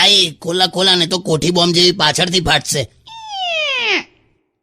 આઈ ખોલા ને તો કોઠી બોમ્બ જેવી પાછળથી ફાટશે.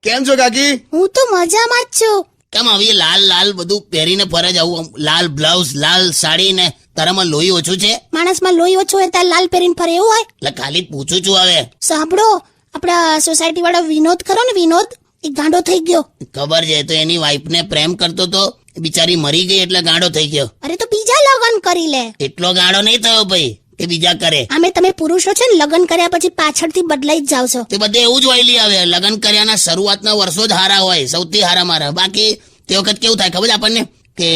કેમ છો કાકી? હું તો મજામાં જ છું. કેમ આવી લાલ બધું પહેરીને ફરે જ આવું? લાલ બ્લાઉઝ, લાલ સાડી ને તારામાં લોહી ઓછું છે? માણસમાં લોહી ઓછું હોય ત્યારે લાલ પહેરીને ફરે એવું હોય? એટલે ખાલી પૂછું છું. હવે સાંભળો, આપડા સોસાયટી વાળો વિનોદ ખરો ને, વિનોદ એ ગાંડો થઈ ગયો. ખબર છે, તો એની વાઈફ ને પ્રેમ કરતો તો, બિચારી મરી ગઈ એટલે ગાંડો થઈ ગયો. અરે તો બીજા લગ્ન કરી લે. એટલો ગાંડો નહીં થયો ભાઈ કે બીજા કરે. આમે તમે પુરુષો છે ને, લગ્ન કર્યા પછી પાછળથી બદલાઈ જ જાવ છો. તે બધે એવું જ વાયલી આવે. લગ્ન કર્યાના શરૂઆતના વર્ષો જ હારા હોય, સૌથી હારા મારા. બાકી તે વખત કેવું થાય ખબર છે આપણને કે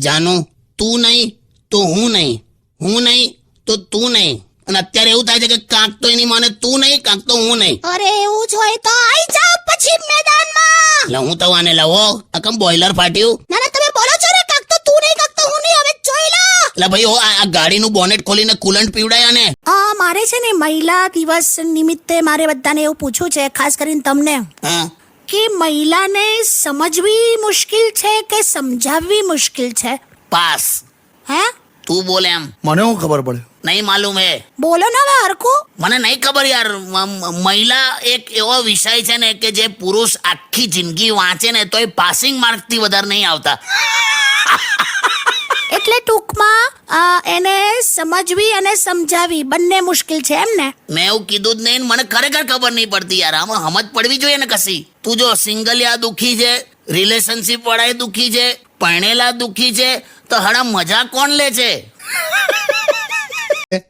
જાનું તું નહીં તો હું નહીં, હું નહીં તો તું નહીં. અને અત્યારે એવું થાય છે કે કાંક તો એની માને તું નહીં, કાંક તો હું નહીં. અરે એવું જ હોય તો આઈ જાવ પછી મેદાનમાં. એટલે હું તો આને લાવો અકમ બોઇલર ફાટ્યું. ના ના, તમે બોલો છો ને, કાંક તો તું નહીં, કાંક તો હું નહીં. હવે જોઈ લો. એટલે ભાઈ આ ગાડીનું બોનેટ ખોલીને કુલન્ટ પીવડાય ને. મારે છે ને મહિલા દિવસ નિમિત્તે મારે બધાને એવું પૂછવું છે, ખાસ કરીને તમને, હા, કે મહિલાને સમજવી મુશ્કેલ છે કે સમજાવવી મુશ્કેલ છે? પાસ. હે? તું બોલે એમ મને શું ખબર પડે? નહીં માલુમ હે. બોલો ને હવે હરખું. મને નહીં ખબર યાર. મહિલા એક એવો વિષય છે ને કે જે પુરુષ આખી જિંદગી વાંચે ને તોય પાસિંગ માર્કથી વધારે નહીં આવતા. એટલે ટૂંકમાં એને સમજવી અને સમજાવી બંને મુશ્કેલ છે એમ ને? મેં એવું કીધું જ નહીં. મને ખરેખર ખબર નહીં પડતી યાર. આમાં સમજ પડવી જોઈએ ને કશી. તું જો સિંગલિયા દુખી છે, રિલેશનશિપ વાળા દુખી છે, પરણેલા દુખી છે, તો હડા મજા કોણ લે છે?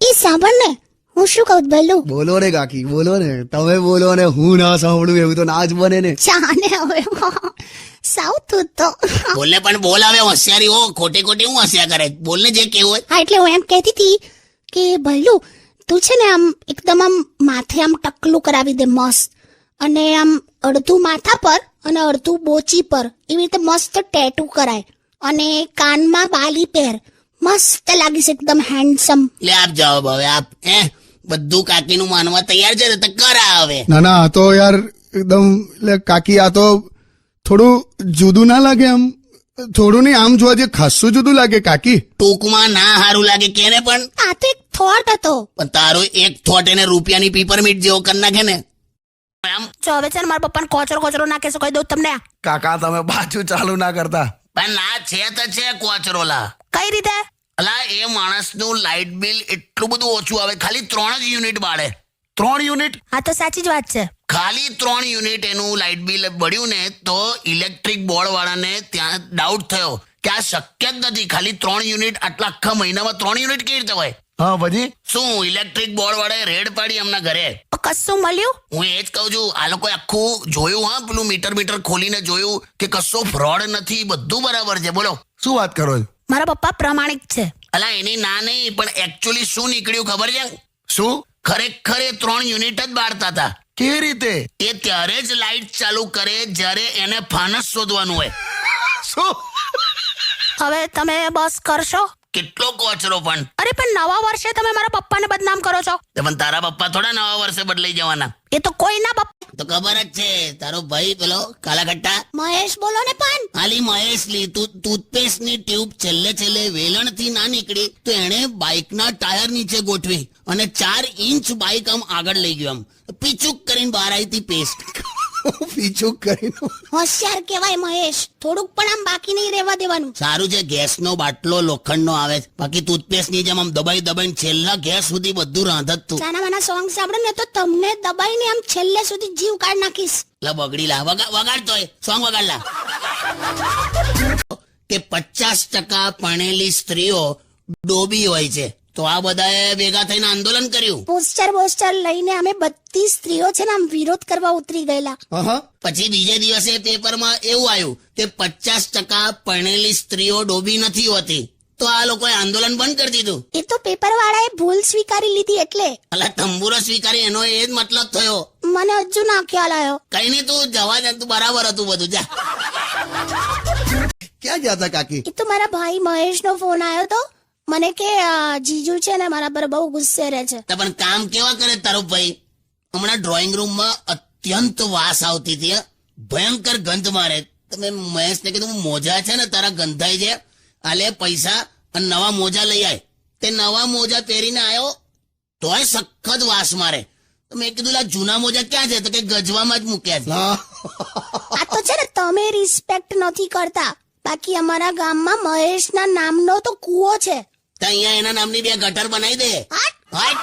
ઈ સાંભળ ને, હું શું કહું ભલું? બોલો ને કાકી, બોલો ને. તમે બોલો ને હું ના સાંભળું એવું તો ના જ બને ને. જાને હવે સાઉથ તો. બોલને પણ બોલ. આવે હોશિયારી હો, ખોટી હું હસ્યા કરે. બોલને જે કેવું હોય. હા, એટલે હું એમ કહેતી હતી કે ભલું તું છે ને આમ એકદમ આમ માથે આમ ટકલું કરાવી દે મસ્ત, અને આમ અડધું માથા પર અને અડધું બોચી પર એવી રીતે મસ્ત ટેટુ કરાય, અને કાનમાં બાલી પહેર. મસ્ત લાગીશ, એકદમ હેન્ડસમ. લે આપ જવાબ હવે આપ. બધું કાકીનું માનવા તૈયાર છે તો કરા હવે. ના આ તો યાર એકદમ, એટલે કાકી આ તો થોડું જુદું ના લાગે? આમ થોડું નહીં, આમ જોવા જે ખાસું જુદું લાગે કાકી. ટૂંકમાં ના હારું લાગે કેને પણ. આ તો એક થોટ હતો. પણ તારો એક થોટ એને રૂપિયાની પીપરમીટ જેવો કરી નાખે ને. એમ જો હવે છે ને મારા પપ્પાને કોચરો નાખે છે, કહી દઉં તમને. કાકા તમે પાછું ચાલુ ના કરતા. પણ ના છે તો છે કોચરોલા. કઈ રીતે? અલા એ માણસનું લાઇટ બિલ એટલું બધું ઓછું આવે, ખાલી 3 જ યુનિટ બાળે. 3 યુનિટ? હા તો સાચી જ વાત છે. ખાલી 3 યુનિટ એનું લાઇટ બિલ બળ્યું ને તો ઇલેક્ટ્રિક બોર્ડ વાળાને ત્યાં ડાઉટ થયો કે આ શક્ય જ નથી. ખાલી 3 યુનિટ આટલા આખા મહિનામાં 3 યુનિટ કેવી રીતે હોય? હા પછી શું ઇલેક્ટ્રિક બોર્ડ વાળાએ રેડ પાડી એમના ઘરે. કશું મળ્યું? હું એ જ કહું છું, આ લોકોએ આખું જોયું. હા, પેલું મીટર ખોલીને જોયું કે કશો ફ્રોડ નથી, બધું બરાબર છે. બોલો શું વાત કરો છો? મારા પપ્પા પ્રમાણિક છે. અલા એની ના નહીં, પણ એકચ્યુઅલી શું નીકળ્યું ખબર છે? શું? ખરેખર એ 3 યુનિટ જ બાળતા હતા. કેવી રીતે? એ ત્યારે જ લાઇટ ચાલુ કરે જ્યારે એને ફાનસ શોધવાનું હોય. શું? હવે તમે બસ કરશો? કેટલો કોચરો પણ. અરે પણ નવા વર્ષે તમે મારા પપ્પાને બદનામ કરો છો. પણ તારા પપ્પા થોડા નવા વર્ષે બદલાઈ જવાના. એ તો કોઈ ના પપ્પા. તો ખબર જ છે, તારો ભાઈ પેલો કાલા કટ્ટા મહેશ બોલો ને. પણ હાલી મહેશ લી ટૂથપેસ્ટ ની ટ્યુબ છેલ્લે વેલણ થી ના નીકળી તો એને બાઇક ના ટાયર નીચે ગોઠવી અને 4 ઇંચ બાઇક આમ આગળ લઈ ગયો. આમ પીચુક કરીને બહાર આવી હતી પેસ્ટ. પીછું કરીને? હોશિયાર કહેવાય મહેશ. થોડુંક પણ આમ બાકી નહીં રહેવા દેવાનું. સારું છે ગેસનો બાટલો લોખંડનો આવે, બાકી ટૂથપેસ્ટ ની જેમ આમ દબાઈને છેલ્લા ગેસ સુધી બધું રાંધત તું. ચાના સોંગ સાંભળો ને તો તમને દબાઈને આમ છેલ્લે સુધી જીવ કાઢ નાખીશ. લા બગડી લા વગાડતોય સોંગ વગાડ લા. કે 50% પરણેલી સ્ત્રીઓ ડોબી હોય છે, તો આ બધાએ ભેગા થઈને આંદોલન કર્યું. પોસ્ટર લઈને અમે બધી સ્ત્રીઓ છે ને આમ વિરોધ કરવા ઉતરી ગયેલા. પછી બીજે દિવસે પેપરમાં એવું આવ્યું કે 50% પરણેલી સ્ત્રીઓ ડોબી નથી હોતી, તો આ લોકોએ આંદોલન બંધ કરી દીધું. એ તો પેપર વાળાએ ભૂલ સ્વીકારી લીધી એટલે. અલા તંબુરો સ્વીકારી એનો એ જ મતલબ થયો. મને હજુ ના ખ્યાલ આવ્યો. કઈ નઈ, તું જવા દે, તું બરાબર હતું બધું. જા. ક્યાં ગયા હતા કાકી? એ તો મારા ભાઈ મહેશ નો ફોન આવ્યો તો મને કે જીજુ છે ને મારા પર બહુ ગુસ્સે રહે છે. પણ કામ કેવા કરે તારો ભાઈ? હમણાં ડ્રોઈંગ રૂમમાં અત્યંત વાસ આવતી હતી, ભયંકર ગંધ મારે. તમે મહેશને કીધું મોજા છે ને તારા ગંધાય છે, આલે પૈસા અને નવા મોજા લઈ આય. તે નવા મોજા પહેરીને આવ્યો તોય સખત વાસ મારે. તો મેં કીધું લા જૂના મોજા ક્યાં છે? તો કે ગજવામાં જ મૂક્યા છે. હા આ તો છે ને તમે રિસ્પેક્ટ નથી કરતા. બાકી અમારા ગામમાં મહેશના નામનો તો કૂવો છે. તો અહીંયા એના નામની 2 ગટર બનાવી દે. હટ.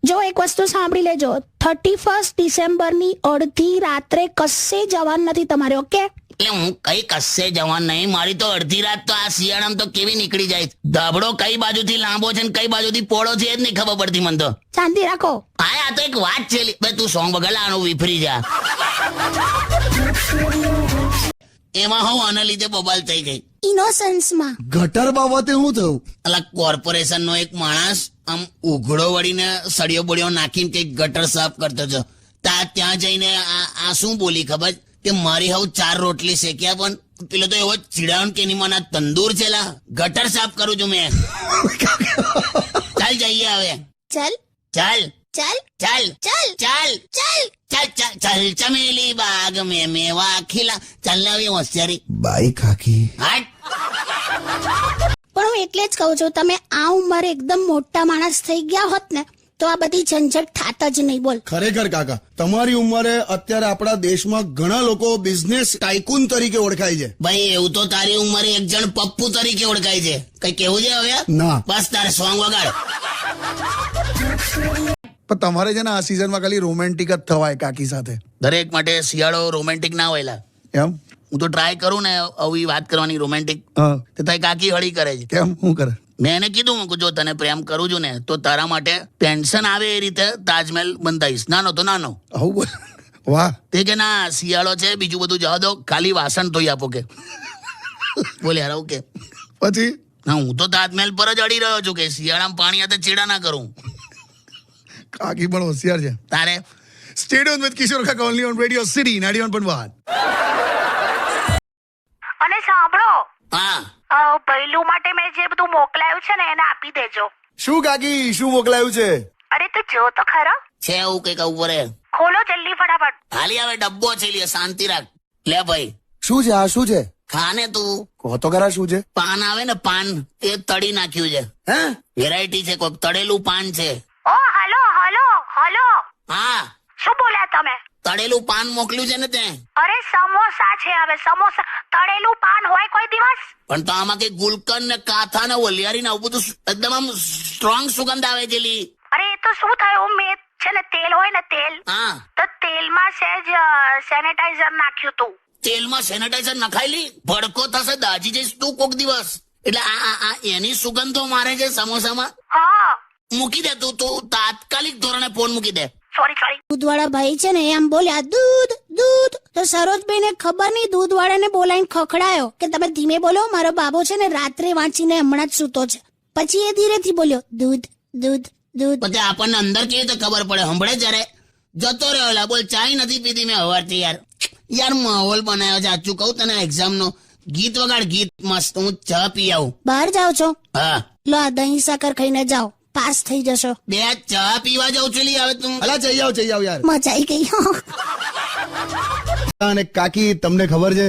જો એક વસ્તુ સાંભળી લેજો, 31 ડિસેમ્બરની અડધી રાત્રે કશે જવાનું નથી તમારે, ઓકે? એટલે હું કઈ કશે જવાનું નહીં. મારી તો અડધી રાત તો આ શિયાળામાં તો કેવી નીકળી જાય. ધાબળો કઈ બાજુથી લાંબો છે ને કઈ બાજુથી પોળો છે એ જ નહીં ખબર પડતી મને તો. શાંતિ રાખો. હા આ તો એક વાત છે. બે તું સોંગ વગાડ, આનું વિફરી જા. એમાં હું આના લીધે બબાલ થઈ ગઈ. ઇનોસન્સમાં ગટર બાબતે શું થયું? અલા કોર્પોરેશન નો એક માણસ આમ ઉઘડો વળીને સળિયો બળિયો નાખીને કઈક ગટર સાફ કરતો હતો. ત્યાં જઈને આ શું બોલી ખબર કે મારી હાવ 4 રોટલી શેક્યા, પણ પેલો તો એવો ચીડાવન કે ની મને તંદૂર છે લા, ગટર સાફ કરું છું મેં. ચાલ જઈએ હવે. ચાલ ચાલ ચાલ ચાલ ચાલ ચાલ ચાલ ચાલ ચાલ ચાલ ચમેલી બાગ મેં મેવા ખીલા. ચાલ ને આવી હોશિયારી. બાઈ કાકી હાટ. પણ હું એટલે જ કહું છું, તમે આ ઉંમરે એકદમ મોટા માણસ થઈ ગયા હોત ને તો આ બધી ઝંઝટ થાત જ નહીં. બોલ. ખરેખર કાકા, તમારી ઉંમરે અત્યારે આપણા દેશમાં ઘણા લોકો બિઝનેસ ટાઇકૂન તરીકે ઓળખાય છે. ભાઈ એવું તો તારી ઉંમરે એક જણ પપ્પુ તરીકે ઓળખાય છે. કઈ કેવું છે હવે? ના બસ તારે સોંગ વગાડ. પણ તમારે છે ને આ સિઝનમાં ખાલી રોમેન્ટિક જ થવાય કાકી સાથે. દરેક માટે શિયાળો રોમેન્ટિક ના હોય લા. એમ? હું તો ટ્રાય કરું ને આવી વાત કરવાની રોમેન્ટિક, હા. તો તારી કાકી હળી કરે છે. કેમ? શું કરે? મેં એને કીધું કે જો તને પ્રેમ કરું છું ને તો તારા માટે ટેન્શન આવે એ રીતે તાજમહેલ બંધાઈશ. નાનો તો નાનો. આવું બોલ. વાહ. તે કે ના શિયાળો છે, બીજું બધું જવા દો, ખાલી વાસણ ધોઈ આપો કે. બોલે યાર કે પછી ના હું તો તાજમહેલ પર જ અડી રહ્યો છું કે શિયાળામાં પાણી હાથે ચીડા ના કરું. કાકી પણ હોશિયાર છે. તારે સ્ટેડિયમ વિથ કિશોર કાકા ઓનલી ઓન રેડિયો સિટી 91.1. અને સાંભળો, હા ભૈલું માટે મેં જે બધું મોકલાયું છે ને એને આપી દેજો. શું કાકી, શું મોકલાયું છે? અરે તું જો તો ખરો. છે એવું કઈક ઉપર હે. ખોલો જલ્દી ફટાફટ. હાલી આવે ડબ્બો છે, લે શાંતિ રાખ. લે ભાઈ શું છે આ? શું છે? ખાને તું. કહો તો ખરા શું છે? પાન આવે ને પાન, એ તળી નાખ્યું છે. હે? વેરાયટી છે, કોઈક તળેલું પાન છે. ઓ હલો હલો હલો, હા શું બોલ્યા તમે? તળેલું પાન મોકલ્યું છે ને તે. અરે સમોસા છે. હવે સમોસા તળેલું પાન હોય કોઈ દિવસ? પણ તો આમાં કઈ ગુલકંદ ને કાથા ને વલિયારી ને આવું બધું એકદમ આમ સ્ટ્રોંગ સુગંધ આવે છે લી. અરે એ તો શું થયું, મેં છે ને તેલ હોય ને તેલ, હા તો તેલમાં સહેજ સેનેટાઈઝર નાખ્યું તું. તેલમાં સેનેટાઈઝર નખાઈ લી, ભડકો થશે, દાજી જઈશ તું કોક દિવસ. એટલે આ એની સુગંધો મારે છે સમોસામાં. હા મૂકી દે તું તાત્કાલિક ધોરણે ફોન મૂકી દે. સોરી. દૂધવાળા ભાઈ છે ને એમ બોલ્યા દૂધ દૂધ, તો સરોજભાઈને ખબર નહીં દૂધવાળાને બોલાવીને ખખડાયો કે તમે ધીમે બોલો, મારો બાબો છે ને રાત્રે વાંચીને હમણાં જ સૂતો છે. પછી એ ધીરેથી બોલ્યો દૂધ દૂધ દૂધ. પછી આપણને અંદર કેવી રીતે ખબર પડે? હંભળે જયારે જતો રહ્યો લા. બોલ ચાય નથી પીધી મેં હવારથી યાર માહોલ બનાવ્યો છે. સાચું કહું તને એક્ઝામ નો ગીત વગાડ, ગીત મસ્ત. હું ચા પી આવું. બહાર જાઓ છો? હા લો આ દહીં સાકર ખાઈને જાઓ, પાસ થઈ જશો. બે ચા પીવા જાઉં છું લી. હવે તું અલા જઈ આવ યાર. મજા આવી ગઈ. અને કાકી તમને ખબર છે,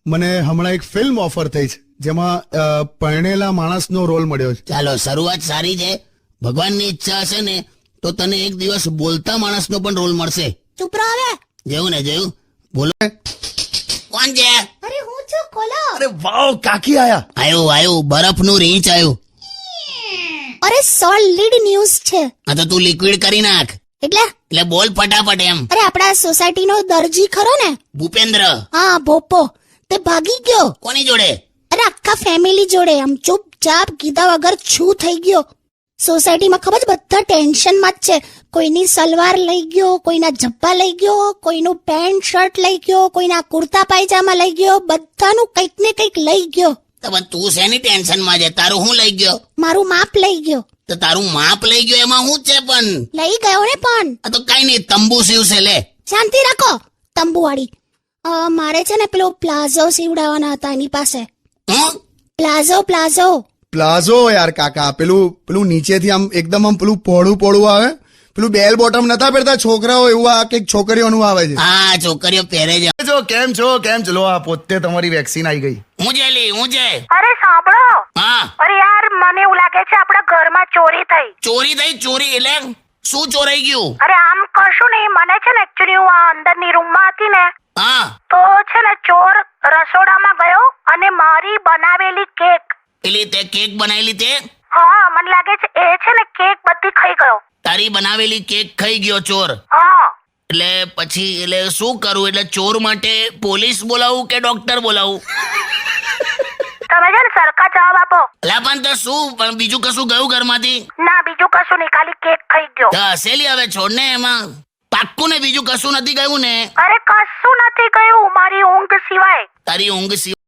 મને હમણાં એક ફિલ્મ ઓફર થઈ છે જેમાં પરણેલા માણસનો રોલ મળ્યો છે. ચાલો શરૂઆત સારી છે. ભગવાનની ઈચ્છા હશે ને તો તને એક દિવસ બોલતા માણસનો પણ રોલ મળશે. ચૂપ રહો હવે. જેવું ને જેવું. બોલો કોણ છે? અરે હું છું, ખોલો. અરે વાવ, કાકી આયા. આયું બરફનું રીંચ આયું. અરે સોલિડ ન્યૂઝ છે. આ તો તું લિક્વિડ કરી નાખ. એટલે બોલ ફટાફટ એમ. અરે આપણા સોસાયટીનો દરજી ખરો ને, ભૂપેન્દ્ર. હા ભોપો, તે ભાગી ગયો. કોની જોડે? અરે આખા ફેમિલી જોડે આમ ચૂપચાપ કીધા વગર છું થઈ ગયો. સોસાયટીમાં ખબર છે બધા ટેન્શનમાં જ છે. કોઈની સલવાર લઈ ગયો, કોઈના જબ્બા લઈ ગયો, કોઈનું પેન્ટ શર્ટ લઈ ગયો, કોઈના કુર્તા પાયજામા લઈ ગયો, બધાનું કંઈક ને કંઈક લઈ ગયો. તો પણ તું શેની ટેન્શનમાં છે? તારું શું લઈ ગયો? મારું માપ લઈ ગયો. તો તારું માપ લઈ ગયો એમાં શું છે? પણ લઈ ગયો ને પણ. આ તો કઈ નહીં, તંબુ સીવશે. લે શાંતિ રાખો તંબુવાળી. મારે છે ને પેલો પ્લાઝો સીવડાવવાના હતા એની પાસે. હું પ્લાઝો પ્લાઝો યાર કાકા, પેલું નીચેથી આમ એકદમ આમ પેલું પોળું આવે, પેલું બેલ બોટમ નતા પહેરતા છોકરાઓ, એવું આ કંઈક છોકરીઓનું આવે છે. હા છોકરીઓ પહેરે છે. કેમ છો લો આ પોતે તમારી વેક્સિન આવી ગઈ. હું છે લી, હું છે. અરે સાંભળો, હા અરે યાર મને એવું લાગે છે આપણા ઘરમાં ચોરી થઈ. ચોરી થઈ? ચોરી એટલે શું ચોરાઈ ગયું? અરે આમ કશું નહીં, મને છે ને એકચ્યુઅલી હું આ અંદરની રૂમમાં હતી ને હા તો છે ને ચોર રસોડામાં ગયો અને મારી બનાવેલી કેક, પેલી તે કેક બનાવેલી તે હા મને લાગે છે એ છે ને કેક બધી ખાઈ ગયો. તારી બનાવેલી કેક ખાઈ ગયો ચોર? હા એટલે પછી એટલે શું કરું? એટલે ચોર માટે પોલીસ બોલાવું કે ડોક્ટર બોલાવું? તમે છે ને સરખા જવાબ આપો. અલા પણ તો શું, પણ બીજું કશું ગયું ઘરમાંથી? ના બીજું કશું નહીં, ખાલી કેક ખાઈ ગયો. તો હસેલી હવે છોડ ને, એમાં પાક્કું ને બીજું કશું નથી ગયું ને? અરે કશું નથી ગયું મારી ઊંઘ સિવાય. તારી ઊંઘ સિવાય